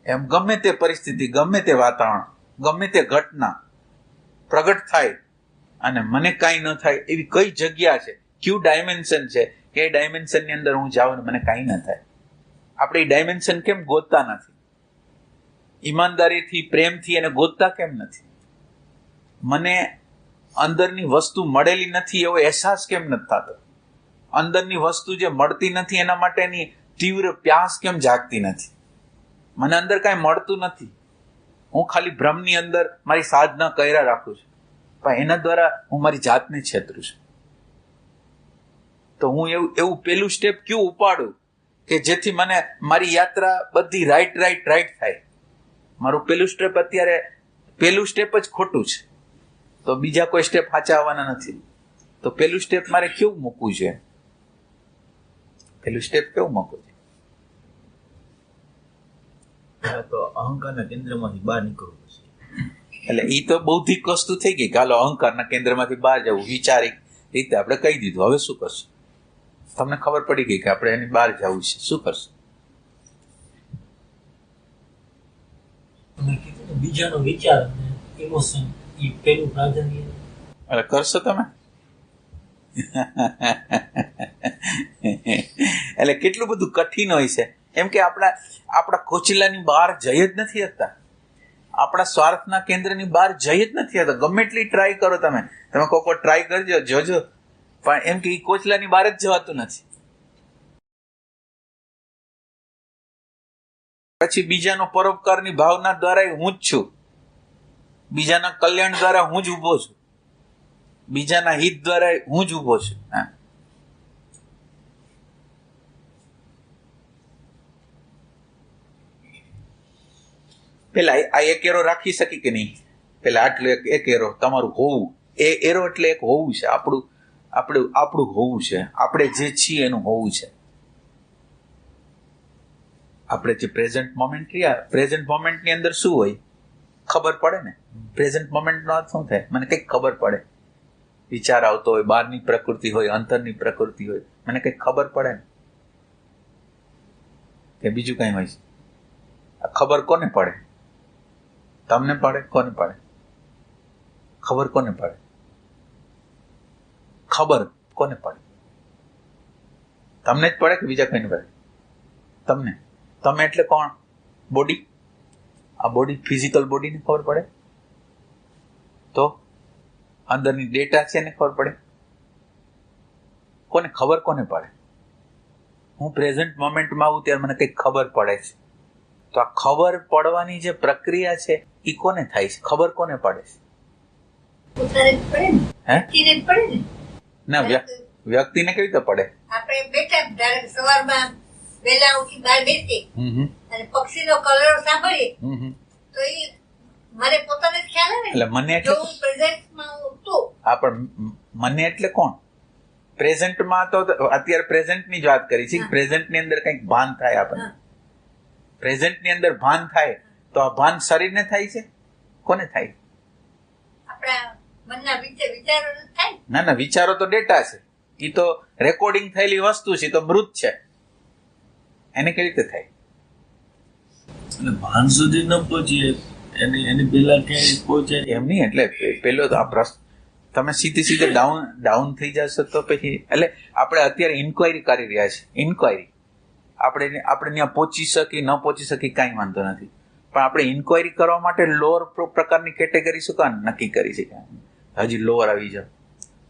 એમ ગમે તે પરિસ્થિતિ, ગમે તે વાતાવરણ, ગમે તે ઘટના પ્રગટ થાય અને મને કાંઈ ન થાય એવી કઈ જગ્યા છે, કયું ડાયમેન્શન છે કે એ ડાયમેન્શનની અંદર હું જાઉં ને મને કાંઈ ન થાય? આપણે એ ડાયમેન્શન કેમ ગોતતા નથી? ઈમાનદારીથી, પ્રેમથી એને ગોતતા કેમ નથી? મને અંદરની વસ્તુ મળેલી નથી એવો અહેસાસ કેમ નથી થતો? અંદરની વસ્તુ જે મળતી નથી એના માટેની તીવ્ર પ્યાસ કેમ જાગતી નથી? મને અંદર કાંઈ મળતું નથી, હું ખાલી ભ્રમની અંદર મારી સાધના કર્યા રાખું છું, પણ એના દ્વારા હું મારી જાતને છેતરું છું. તો હું એવું પેલું સ્ટેપ ક્યું ઉપાડું કે જેથી મને મારી યાત્રા બધી રાઈટ થાય? મારું પેલું સ્ટેપ અત્યારે પેલું સ્ટેપ જ ખોટું છે, તો બીજા કોઈ સ્ટેપ સાચા આવવાના નથી. તો પેલું સ્ટેપ મારે કેવું મૂકવું છે? પેલું સ્ટેપ કેવું મૂકવું છે? તો અહંકારના કેન્દ્રમાંથી બહાર નીકળવું છે. એટલે એ તો બૌદ્ધિક વસ્તુ થઈ ગઈ કે હાલો અહંકારના કેન્દ્રમાંથી બહાર જવું, વિચારિક રીતે આપણે કહી દીધું. હવે શું કરશું? તમને ખબર પડી ગઈ કે આપણે એની બહાર જવું છે, શું કરશું? બીજાનો વિચાર ઇમોશન એ પેલું પ્રાધાન્ય એટલે કરશો તમે? એટલે કેટલું બધું કઠિન હોય છે, એમ કે આપણા કોચિલાની બહાર જઈ જ નથી શકતા, આપણા સ્વાર્થના કેન્દ્રની બહાર જઈ જ નથી શકતા. ગમે એટલી ટ્રાય કરો તમે કોઈ ટ્રાય કરજો, જોજો, પણ એમ કે કોચલાની બહાર જ જવાતું નથી. પછી બીજાનો પરોપકારની ભાવના દ્વારા હું જ છું, બીજાના કલ્યાણ દ્વારા હું જ ઉભો છું, બીજાના હિત દ્વારા હું જ ઉભો છું. પેલા આ એક એરો રાખી શકી કે નહીં? પેલા આટલું એક એરો તમારું હોવું, એ એરો એટલે એક હોવું છે, આપણું હોવું છે, આપણે જે છીએ એનું હોવું છે. આપણે જે પ્રેઝન્ટ મોમેન્ટ રહ્યા, પ્રેઝન્ટ મોમેન્ટની અંદર શું હોય ખબર પડે ને? પ્રેઝન્ટ મોમેન્ટનો અર્થ શું થાય? મને કંઈક ખબર પડે, વિચાર આવતો હોય, બહારની પ્રકૃતિ હોય, અંતરની પ્રકૃતિ હોય, મને કંઈક ખબર પડે ને? કે બીજું કંઈ હોય છે? આ ખબર કોને પડે? તમને પડે? કોને પડે ખબર? કોને પડે ખબર? કોને પડે? તમને જ પડે કે બીજા કોઈને પડે? તમને. તમે એટલે કોણ? બોડી. આ બોડી, ફિઝિકલ બોડીને ખબર પડે? તો અંદરની ડેટા છે એને ખબર પડે? કોને ખબર? કોને પડે? હું પ્રેઝન્ટ મોમેન્ટમાં આવું ત્યારે મને કંઈક ખબર પડે છે. તો આ ખબર પડવાની જે પ્રક્રિયા છે એ કોને થાય છે? ખબર કોને પડે છે? હે? ના, વ્યક્તિને કેવી રીતે પડે? આપણે બેઠા સવારમાં વહેલા ઉઠી બહાર બેસીએ અને પક્ષીનો કલરવ સાંભળીએ તો એ મને પોતાને જ ખ્યાલ આવે. એટલે મને એટલે હું પ્રેઝન્ટમાં હતું. હા, પણ મને એટલે કોણ? પ્રેઝન્ટમાં તો અત્યારે પ્રેઝન્ટની જ વાત કરી છે. પ્રેઝન્ટની અંદર કંઈક ભાન થાય આપણને. પ્રેઝન્ટની અંદર ભાન થાય તો આ ભાન શરીરને થાય છે? કોને થાય? આપણા મનના વિચારો થાય. ના, વિચારો તો ડેટા છે, એ તો રેકોર્ડિંગ થયેલી વસ્તુ છે, તો મૃત છે. એને કેવી રીતે થાય? એટલે ભાન સુધી ન પહોંચીએ એની પહેલા ક્યાંય પહોંચે એમ નહીં. એટલે પેલો તો આ પ્રશ્ન તમે સીધે ડાઉન થઈ જશો તો પછી, એટલે આપણે અત્યારે ઇન્ક્વાયરી કરી રહ્યા છીએ. ઇન્ક્વાયરી આપણે ત્યાં પહોંચી શકી ન પહોંચી શકી કાંઈ વાંધો નથી, પણ આપણે ઇન્ક્વાયરી કરવા માટે લોઅર પ્રકારની કેટેગરી શું કામ નક્કી કરી છે? હજી લોઅર આવી જાવ.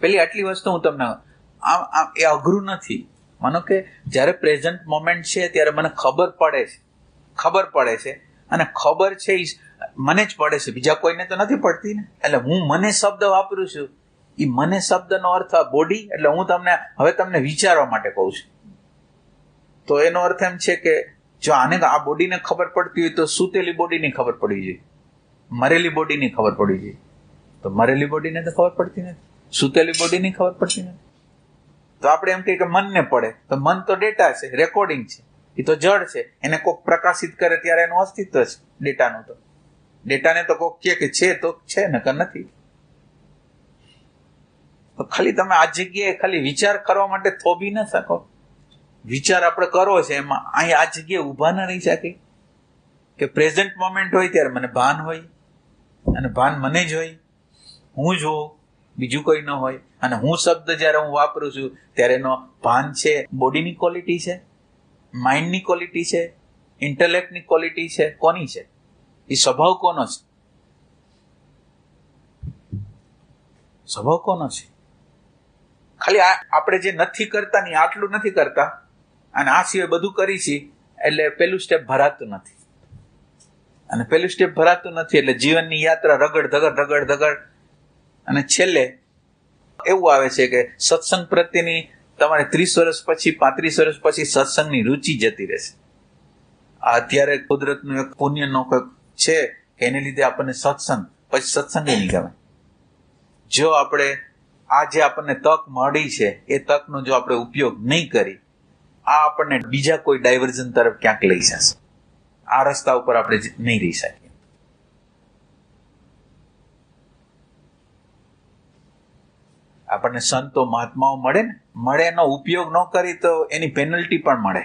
પેલી આટલી વસ્તુ હું તમને આમ એ અઘરું નથી. માનો કે જ્યારે પ્રેઝન્ટ મોમેન્ટ છે ત્યારે મને ખબર પડે છે અને ખબર છે એ મને જ પડે છે, બીજા કોઈને તો નથી પડતી ને. એટલે હું મને શબ્દ વાપરું છું, એ મને શબ્દનો અર્થ આ બોડી. એટલે હું તમને વિચારવા માટે કહું છું. તો એનો અર્થ એમ છે કે જો આને આ બોડીને ખબર પડતી હોય તો સૂતેલી બોડીની ખબર પડવી જોઈએ, મરેલી બોડીની ખબર પડવી જોઈએ. તો મરેલી બોડીને તો ખબર પડતી નથી, સૂતેલી બોડીની ખબર પડતી નથી. તો આપણે એમ કહીએ કે મનને પડે, તો મન તો ડેટા છે, રેકોર્ડિંગ છે, એ તો જડ છે. એને કોઈક પ્રકાશિત કરે ત્યારે એનું અસ્તિત્વ છે ડેટાનું. તો ડેટાને તો કોઈક કહે કે છે તો છે, નકર નથી. તો ખાલી તમે આ જગ્યાએ ખાલી વિચાર કરવા માટે થોભી ન શકો. વિચાર આપણે કરવો છે એમાં અહીં આ જગ્યાએ ઊભા ના રહી શકે કે પ્રેઝન્ટ મોમેન્ટ હોય ત્યારે મને ભાન હોય અને ભાન મને જ હોય, હું જ હોઉં, બીજું કોઈ ન હોય. અને હું શબ્દ જ્યારે હું વાપરું છું ત્યારે એનો ભાન છે બોડીની ક્વોલિટી છે, માઇન્ડની ક્વોલિટી છે, ઇન્ટેલેક્ટની ક્વોલિટી છે, કોની છે? એ સ્વભાવ કોનો છે? સ્વભાવ કોનો છે? ખાલી આપણે જે નથી કરતા ને આટલું નથી કરતા અને આ સિવાય બધું કરી છીએ એટલે પેલું સ્ટેપ ભરાતું નથી. અને પેલું સ્ટેપ ભરાતું નથી એટલે જીવનની યાત્રા રગડ ધગડ અને છેલ્લે એવું આવે છે કે સત્સંગ પ્રત્યેની તમારે 30 વર્ષ પછી 35 વર્ષ પછી સત્સંગની રુચિ જતી રહેશે. આ અત્યારે કુદરતનું એક પુણ્યનો કંઈક છે કે એને લીધે આપણને સત્સંગ પછી સત્સંગ નહીં ગમે. જો આપણે આ જે આપણને તક મળી છે એ તકનો જો આપણે ઉપયોગ નહીં કરી, આ આપણને બીજા કોઈ ડાયવર્ઝન તરફ ક્યાંક લઈ જશે. આ રસ્તા ઉપર આપણે નહીં રહી શકીએ. આપણને સંતો મહાત્માઓ મળે એનો ઉપયોગ ન કરી તો એની પેનલ્ટી પણ મળે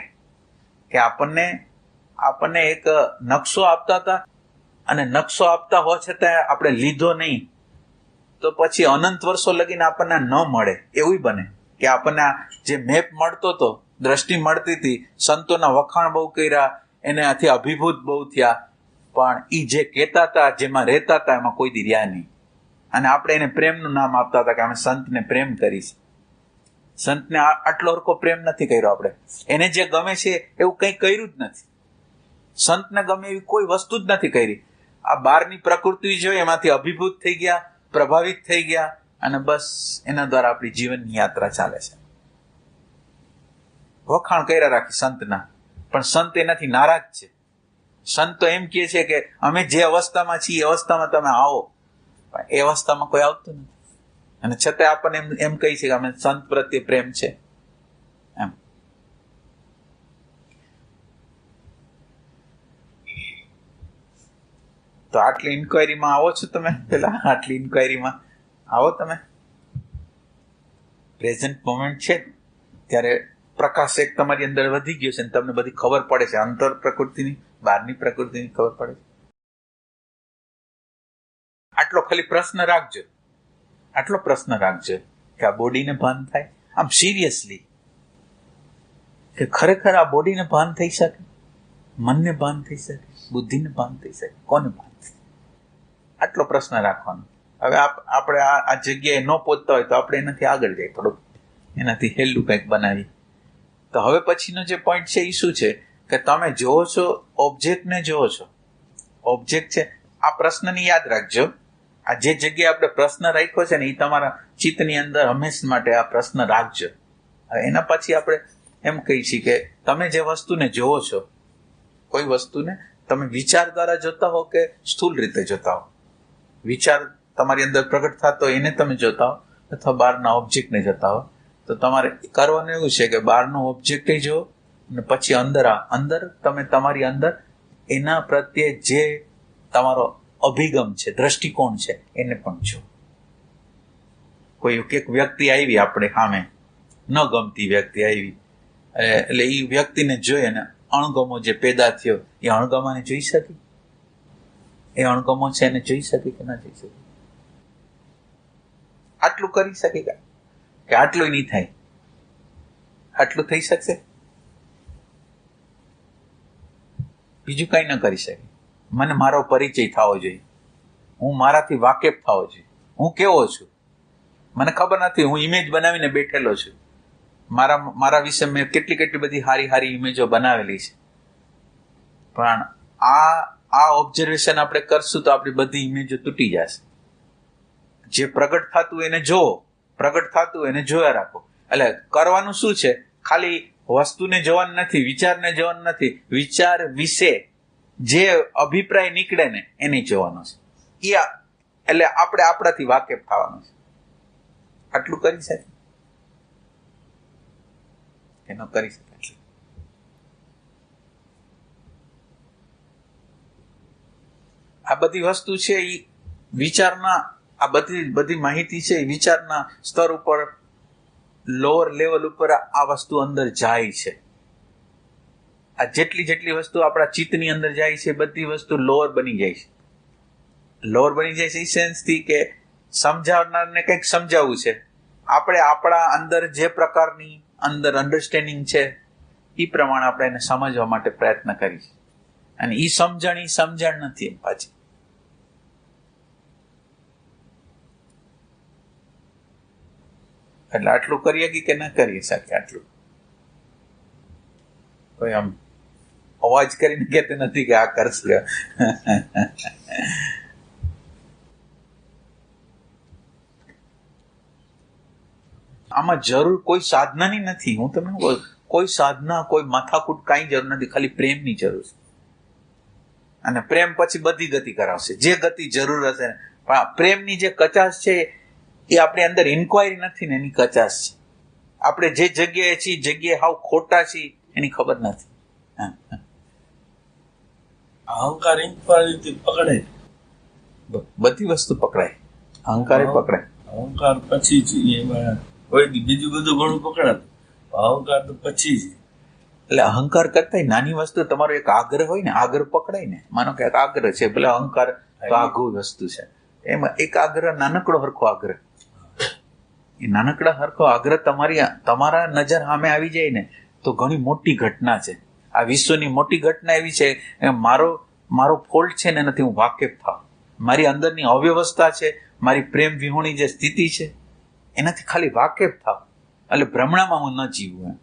કે આપણને એક નકશો આપતા હતા અને નકશો આપતા હોવા છતાં આપણે લીધો નહીં તો પછી અનંત વર્ષો લગીને આપણને ન મળે. એવું બને કે આપણને જે મેપ મળતો હતો, દ્રષ્ટિ મળતી હતી, સંતોના વખાણ બહુ કર્યા, એનાથી અભિભૂત બહુ થયા, પણ એ જે કહેતા હતા, જેમાં રહેતા હતા, એમાં કોઈ દી રહ્યા નહીં. અને આપણે એને પ્રેમનું નામ આપતા હતા કે અમે સંતને પ્રેમ કરીશ. સંતને આટલો હરખો પ્રેમ નથી કર્યો આપણે. એને જે ગમે છે એવું કંઈ કર્યું જ નથી. સંતને ગમે એવી કોઈ વસ્તુ જ નથી કરી. આ બહારની પ્રકૃતિ જોઈ એમાંથી અભિભૂત થઈ ગયા, પ્રભાવિત થઈ ગયા અને બસ એના દ્વારા આપણી જીવનની યાત્રા ચાલે છે. વખાણ કર્યા રાખી સંતના, પણ સંત એનાથી નારાજ છે. સંત તો એમ કહે છે કે અમે જે અવસ્થામાં છીએ એ અવસ્થામાં તમે આવો, પણ એ અવસ્થામાં કોઈ આવતું નથી. અને છતાં આપણને એમ કહી છે કે અમે સંત પ્રત્યે પ્રેમ છે એમ. તો આટલી ઇન્ક્વાયરીમાં આવો છો તમે? પેલા આટલી ઇન્ક્વાયરીમાં આવો તમે. પ્રેઝન્ટ મોમેન્ટ છે ત્યારે પ્રકાશ એક તમારી અંદર વધી ગયો છે અને તમને બધી ખબર પડે છે, અંતર પ્રકૃતિની, બહારની પ્રકૃતિની ખબર પડે છે. આટલો ખાલી પ્રશ્ન રાખજો, આટલો પ્રશ્ન રાખજો કે આ બોડીને ભાન થાય આમ સિરિયસલી, કે ખરેખર આ બોડીને ભાન થઈ શકે, મનને ભાન થઈ શકે, બુદ્ધિને ભાન થઈ શકે, કોને ભાન? આટલો પ્રશ્ન રાખવાનો. હવે આપણે આ જગ્યાએ ન પહોંચતા હોય તો આપણે એનાથી આગળ જઈએ, થોડુંક એનાથી હેલું કંઈક બનાવી. તો હવે પછીનો જે પોઈન્ટ છે એ શું છે કે તમે જોવો છો ઓબ્જેક્ટને, જોવો છો ઓબ્જેક્ટ છે. આ પ્રશ્નની યાદ રાખજો. આ જે જગ્યાએ આપણે પ્રશ્ન રાખ્યો છે ને એ તમારા ચિત્તની અંદર હંમેશા માટે આ પ્રશ્ન રાખજો. એના પછી આપણે એમ કહીએ છીએ કે તમે જે વસ્તુને જોવો છો, કોઈ વસ્તુને તમે વિચાર દ્વારા જોતા હો કે સ્થૂળ રીતે જોતા હો, વિચાર તમારી અંદર પ્રગટ થતો એને તમે જોતા હો અથવા બહારના ઓબ્જેક્ટને જોતા હો, તો તમારે કરવાનું એવું છે કે બહારનો ઓબ્જેક્ટ જો અને પછી અંદર તમે તમારી અંદર એના પ્રત્યે જે તમારો અભિગમ છે, દ્રષ્ટિકોણ છે, એને પણ જો. કોઈ એક વ્યક્તિ આવી આપણે સામે, ન ગમતી વ્યક્તિ આવી, એટલે એ વ્યક્તિને જોઈ અને અણગમો જે પેદા થયો એ અણગમાને જોઈ શકી? એ અણગમો છે એને જોઈ શકી કે ના જોઈ શકી? આટલું કરી શકી કે આટલું નહીં થાય? આટલું થઈ શકશે? બીજું કઈ ન કરી શકે. મને મારો પરિચય થવો જોઈએ, હું મારાથી વાકેફ થવો જોઈએ, હું કેવો છું મને ખબર નથી, હું ઇમેજ બનાવીને બેઠેલો છું, મારા વિશે મેં કેટલી બધી સારી ઇમેજો બનાવેલી છે, પણ આ ઓબ્ઝર્વેશન આપણે કરશું તો આપણી બધી ઇમેજો તૂટી જશે. જે પ્રગટ થતું એને જોવો, પ્રગટ થતું એને જોયા રાખો. એટલે કરવાનું શું છે? ખાલી વસ્તુને જોવાનું નથી, વિચારને જોવાનું નથી, વિચાર વિશે જે અભિપ્રાય નીકળે ને એને જોવાનો છે. એટલે આપણે આપણાથી વાકેફ થવાનું છે. આટલું કરી શકે કે ન કરી શકે? આ બધી વસ્તુ છે એ વિચારના આ બધી માહિતી છે એ વિચારના સ્તર ઉપર, લોઅર લેવલ ઉપર આ વસ્તુ અંદર જાય છે. આ જેટલી વસ્તુ આપણા ચિત્તની અંદર જાય છે બધી વસ્તુ લોઅર બની જાય છે. લોઅર બની જાય છે એ સેન્સથી કે સમજાવનારને કંઈક સમજાવવું છે, આપણે આપણા અંદર જે પ્રકારની અંદર અન્ડરસ્ટેન્ડિંગ છે એ પ્રમાણે આપણે એને સમજવા માટે પ્રયત્ન કરીએ. અને એ સમજણ નથી એમ પાછી. એટલે આટલું કરીએ કે ના કરી શકીએ? આટલું કોઈ આમ અવાજ કરીને કહેતું નથી કે આ કરશે. આમાં જરૂર કોઈ સાધનાની નથી. હું તમને કોઈ સાધના, કોઈ માથાકૂટ કાંઈ જરૂર નથી, ખાલી પ્રેમની જરૂર છે. અને પ્રેમ પછી બધી ગતિ કરાવશે, જે ગતિ જરૂર હશે. પણ પ્રેમની જે કચાશ છે એ આપણી અંદર ઇન્ક્વાયરી નથી ને એની કચાશ છે. આપણે જે જગ્યાએ છીએ જગ્યાએ હાવ ખોટા છીએ એની ખબર નથી. અહંકાર ઇન્ક્વાયરીથી પકડે, બધી વસ્તુ પકડાય, અહંકારે પકડાય. અહંકાર પછી જ એમાં કોઈ બીજું બધું ઘણું પકડાતું, અહંકાર તો પછી જ. એટલે અહંકાર કરતા નાની વસ્તુ, તમારો એક આગ્રહ હોય ને, આગ્રહ પકડાય ને. માનો કે એક આગ્રહ છે, ભલે અહંકાર તો આઘું વસ્તુ છે, એમાં એક આગ્રહ, નાનકડો હરખો આગ્રહ, એ નાનકડા હરખો આગ્રહ તમારા નજર સામે આવી જાય ને તો ઘણી મોટી ઘટના છે. આ વિશ્વની મોટી ઘટના એવી છે કે મારો ફોલ્ટ છે ને એનાથી હું વાકેફ થાવ, મારી અંદરની અવ્યવસ્થા છે, મારી પ્રેમ વિહોણી જે સ્થિતિ છે એનાથી ખાલી વાકેફ થાવ, એટલે ભ્રમણામાં હું ન જીવું.